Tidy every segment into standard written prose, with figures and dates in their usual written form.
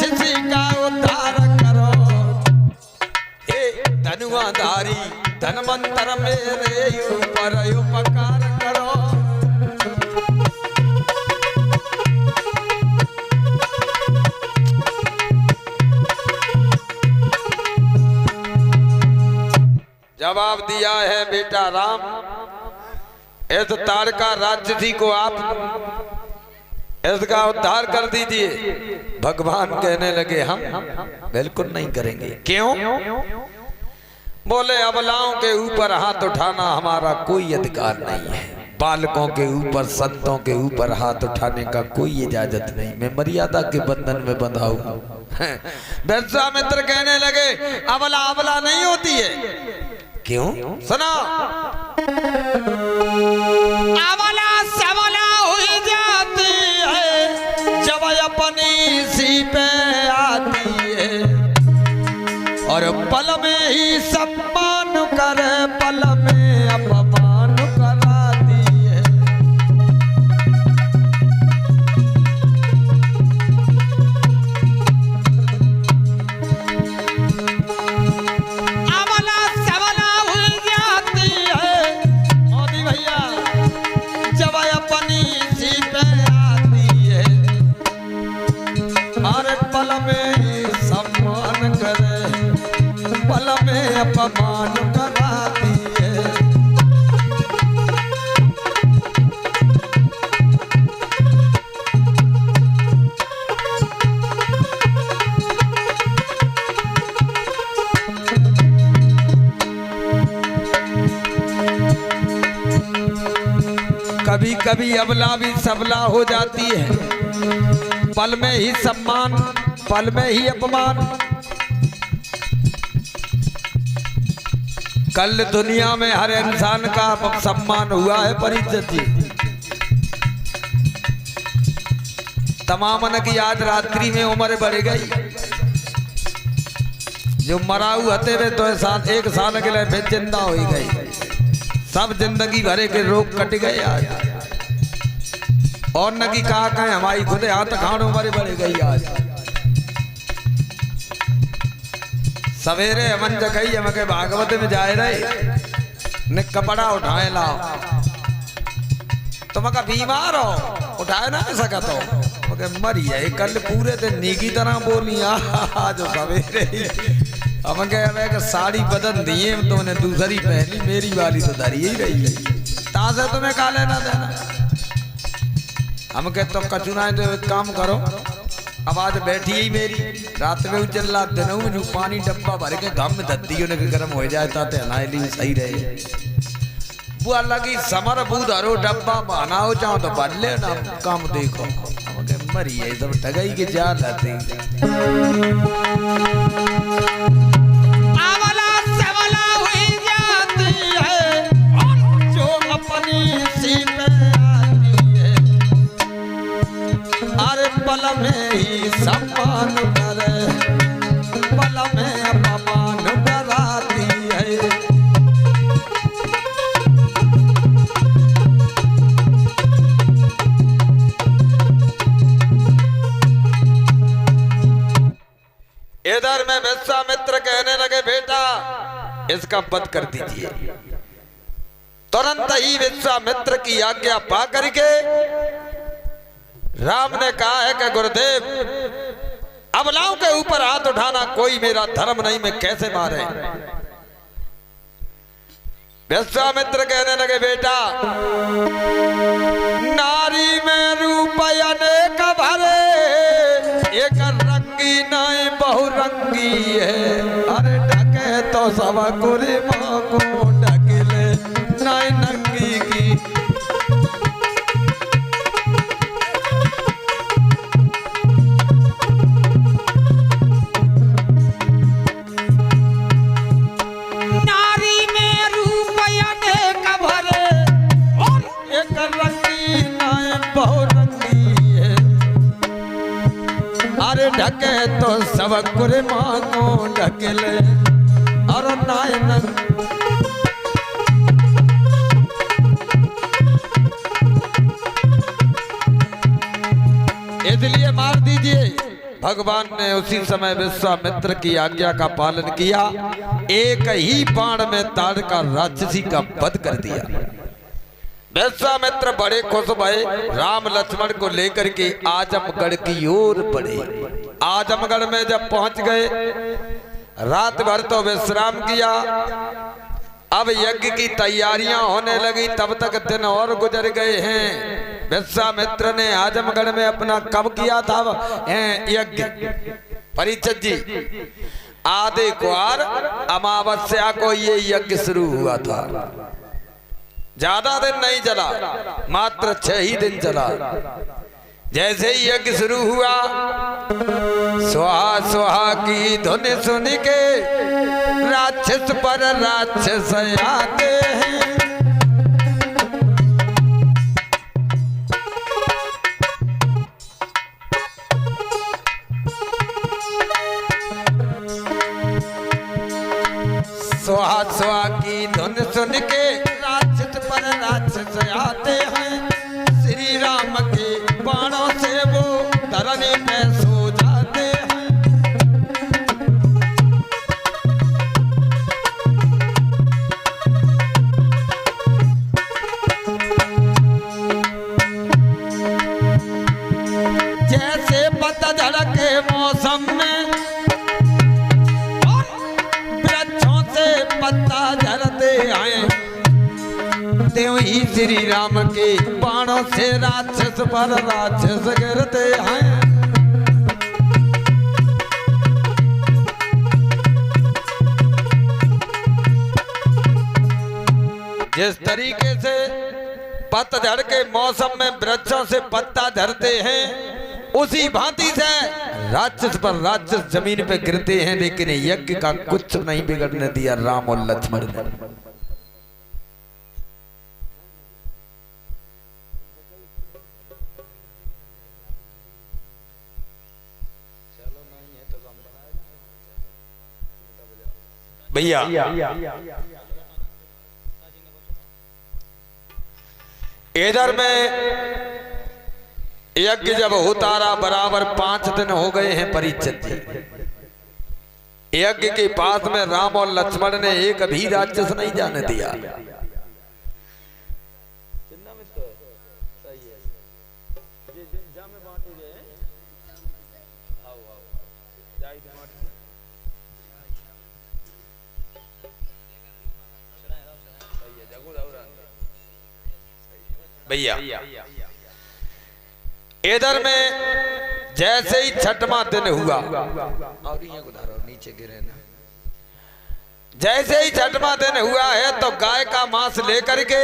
किसी का उद्धार करो। हे धनुआधारी धनवंतर मेरे ऊपर उपकार करो। जवाब दिया है बेटा राम, इस तारका राज्य को आप इसका उद्धार कर दीजिए। भगवान कहने लगे हम बिल्कुल नहीं करेंगे। क्यों? बोले अबलाओं के ऊपर हाथ उठाना हमारा कोई अधिकार नहीं है, बालकों के ऊपर संतों के ऊपर हाथ उठाने का कोई इजाजत नहीं, मैं मर्यादा के बंधन में बंधा हूं। विश्वामित्र कहने लगे अबला अबला नहीं होती है। क्यों? सुना, अबला सबला हुई जाती है जब अपनी सी पे आती है, और पल में ही सम्मान करे पल में अपमान कराती है। अबला सबला हुई जाती है मोदी भैया जब अपनी सी पे आती है, और पल में ही सम्मान करे पल में अपमान कराती है। कभी कभी अबला भी सबला हो जाती है, पल में ही सम्मान पल में ही अपमान। कल दुनिया में हर इंसान का सम्मान हुआ है परिचित जी। तमामन की आज रात्रि में उम्र बढ़ गई, जो मराऊ हते हुए तो एक साल के लिए फिर जिंदा हो गई। सब जिंदगी भरे के रोग कट गए आज, और न की कहा कहें हमारी खुद हाथ खान उम्र बढ़ गई आज। सवेरे हमन जगही हमके भागवत में जाए रहे ने कपड़ा उठाए लाओ, तुम बीमार हो उठाए ना सका तो मरी है। कल पूरे दिन नीकी तरह बोली आज सवेरे हमें साड़ी बदल दिए तो उन्हें दूसरी पहनी, मेरी वाली तो धरी ही रही है। ताज़ा तुम्हें खा लेना देना, हम कहते तो कचुना तो एक काम करो, अब आज बैठी ही मेरी रात में उजल्ला दिनों में पानी डब्बा भर के घम में धत्ती उन्हें गर्म हो जाए ताते हनाइली सही रहे। वो अल्लाह की समर बूद हरो डब्बा बनाओ चाहो तो भर ले ना, काम देखो मरी है सब ठगाई के जा लाते। अबला सबला हुई जाती है और जो अपनी सी पे आती है, अरे पल में ही सम्मान करे पल में अपमान कराती है। इधर में विश्वामित्र कहने लगे बेटा इसका वध कर दीजिए। तुरंत ही विश्वामित्र की आज्ञा पा करके राम ने कहा है कि गुरुदेव अबलाओं के ऊपर हाथ उठाना कोई मेरा धर्म नहीं, मैं कैसे मारे। विश्वामित्र कहने लगे बेटा नारी में रूप अनेक भरे, एक रंगी नहीं बहुरंगी है, अरे ढके तो सब गुरी माँ को ढकेले नहीं नंगी की। नारी में रूप अनेक भरे और एक रंगी नहीं बहुरंगी है, अरे ढके तो सब गुरे माँ को ढकेले और नायन। इसलिए मार दीजिए भगवान ने उसी समय विश्वामित्र की आज्ञा का पालन किया, एक ही बाण में ताड़का राक्षसी का वध कर दिया। विश्वामित्र बड़े खुश भये, राम लक्ष्मण को लेकर के आजमगढ़ की ओर बढ़े। आजमगढ़ में जब पहुंच गए, रात भर तो विश्राम किया। अब यज्ञ की तैयारियां होने लगी, तब तक दिन और गुजर गए हैं। विश्वामित्र ने आजमगढ़ में अपना कब किया था यज्ञ? परीक्षित जी, आधे कुआर अमावस्या को ये यज्ञ शुरू हुआ था। ज्यादा दिन नहीं चला, मात्र 6 ही दिन चला। जैसे ही यज्ञ शुरू हुआ, स्वाहा स्वाहा की धुन सुन के राक्षस पर राक्षस आते हैं। स्वाहा स्वाहा की धुन सुन के राक्षस पर राक्षस आते हैं। श्री राम के बाणों से वो धरनी में सो जाते हैं। जैसे पतझड़ के मौसम में वृक्षों से पत्ता झड़ते आए, त्यों ही श्री राम के बाणों से राक्षस पर राक्षस गिरते हैं। जिस तरीके से पतझड़ के मौसम में वृक्षों से पत्ता झड़ते हैं, उसी भांति से राक्षस पर राक्षस जमीन पे गिरते हैं। लेकिन यज्ञ का कुछ नहीं बिगड़ने दिया राम और लक्ष्मण ने। भैया इधर में यज्ञ जब होता रहा, बराबर 5 दिन हो गए हैं परीक्षित जी। यज्ञ के पास में राम और लक्ष्मण ने एक भी राक्षस नहीं जाने दिया। भैया इधर में जैसे ही 6वां दिन हुआ, और नीचे गिरे ना, जैसे ही 6वां दिन हुआ है तो गाय का मांस लेकर के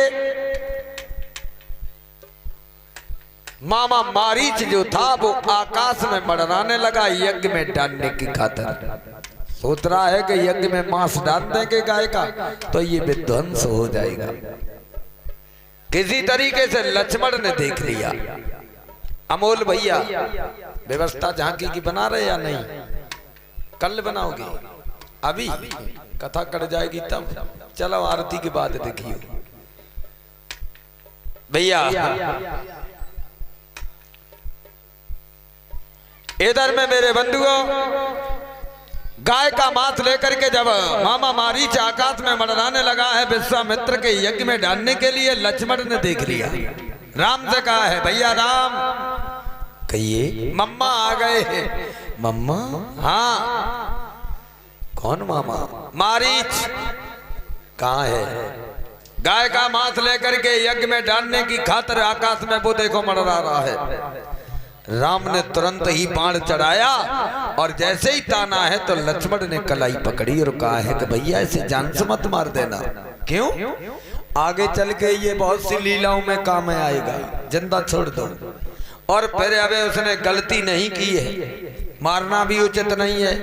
मामा मारीच जो था वो आकाश में मंडराने लगा यज्ञ में डालने की खातिर। सोच रहा है कि यज्ञ में मांस डाल देंगे गाय का तो ये विध्वंस हो जाएगा। किसी तरीके से लक्ष्मण ने देख लिया। अमोल भैया व्यवस्था झांकी की बना रहे या नहीं? कल बनाओगे? अभी कथा कट जाएगी तब। चलो आरती के बाद देखिए भैया। इधर में मेरे बंधुओं गाय का मांस लेकर के जब मामा मारीच आकाश में मंडराने लगा है विश्वामित्र के यज्ञ में डालने के लिए, लक्ष्मण ने देख लिया। राम से कहा है, भैया राम कहिए। मम्मा आ गए हैं। मम्मा? हाँ। कौन मामा? मारीच। कहाँ है? गाय का मांस लेकर के यज्ञ में डालने की खातिर आकाश में वो देखो मंडरा रहा है। राम ने तुरंत ही बाण चढ़ाया और जैसे ही ताना है तो लक्ष्मण ने कलाई पकड़ी और कहा है कि भैया इसे जान से मत मार देना। क्यों? आगे चल के ये बहुत सी लीलाओं में काम आएगा, जिंदा छोड़ दो। और फिर अबे उसने गलती नहीं की है, मारना भी उचित नहीं है।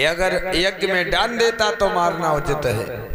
अगर यज्ञ में डाल देता तो मारना उचित है।